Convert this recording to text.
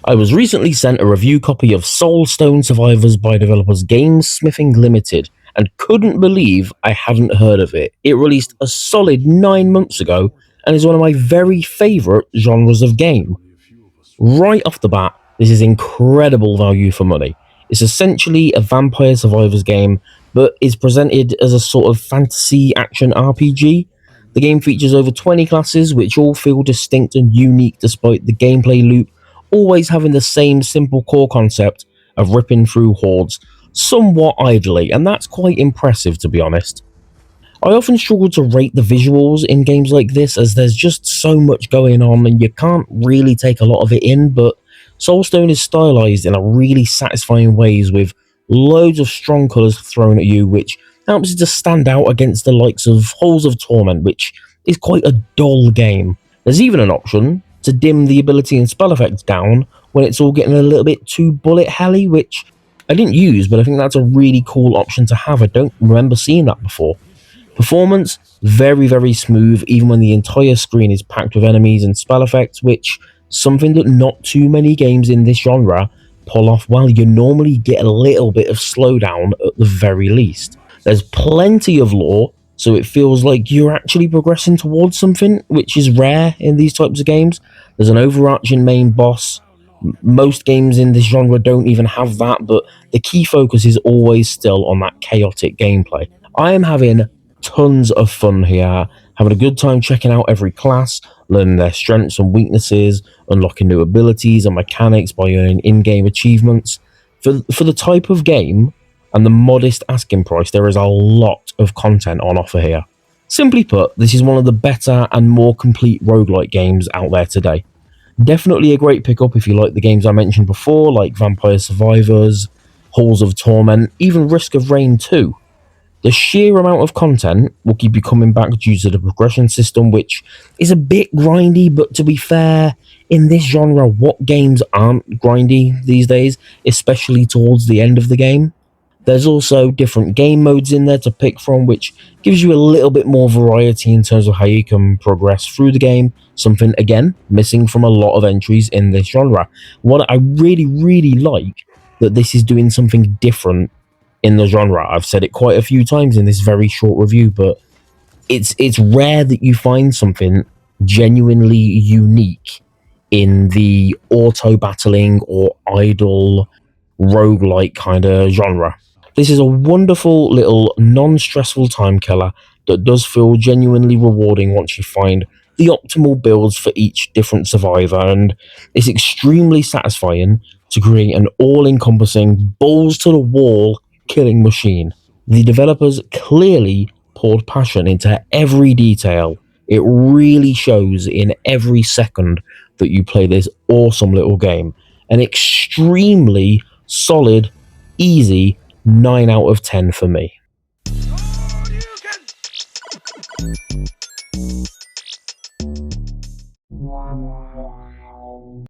I was recently sent a review copy of Soulstone Survivors by developers Gamesmithing Limited and couldn't believe I hadn't heard of it. It released a solid 9 months ago and is one of my very favourite genres of game. Right off the bat, this is incredible value for money. It's essentially a Vampire Survivors game, but is presented as a sort of fantasy action RPG. The game features over 20 classes, which all feel distinct and unique despite the gameplay loop always having the same simple core concept of ripping through hordes somewhat idly, and that's quite impressive to be honest. I often struggle to rate the visuals in games like this as there's just so much going on and you can't really take a lot of it in, but Soulstone is stylized in a really satisfying ways with loads of strong colours thrown at you, which helps it to stand out against the likes of Halls of Torment, which is quite a dull game. There's even an option to dim the ability and spell effects down when it's all getting a little bit too bullet helly, which I didn't use, but I think that's a really cool option to have. I don't remember seeing that before. Performance, very smooth, even when the entire screen is packed with enemies and spell effects, which something that not too many games in this genre pull off well. You normally get a little bit of slowdown at the very least. There's plenty of lore, so it feels like you're actually progressing towards something, which is rare in these types of games. There's an overarching main boss. Most games in this genre don't even have that, but the key focus is always still on that chaotic gameplay. I am having tons of fun here, having a good time checking out every class, learning their strengths and weaknesses, unlocking new abilities and mechanics by earning in-game achievements. For the type of game and the modest asking price, there is a lot of content on offer here. Simply put, this is one of the better and more complete roguelike games out there today. Definitely a great pickup if you like the games I mentioned before, like Vampire Survivors, Halls of Torment, even Risk of Rain 2. The sheer amount of content will keep you coming back due to the progression system, which is a bit grindy, but to be fair, in this genre, what games aren't grindy these days, especially towards the end of the game? There's also different game modes in there to pick from, which gives you a little bit more variety in terms of how you can progress through the game, something, again, missing from a lot of entries in this genre. What I really like, that this is doing something different in the genre. I've said it quite a few times in this very short review, but it's rare that you find something genuinely unique in the auto-battling or idle roguelike kind of genre. This is a wonderful little non-stressful time killer that does feel genuinely rewarding once you find the optimal builds for each different survivor, and it's extremely satisfying to create an all-encompassing, balls-to-the-wall killing machine. The developers clearly poured passion into every detail. It really shows in every second that you play this awesome little game. An extremely solid, easy 9 out of 10 for me.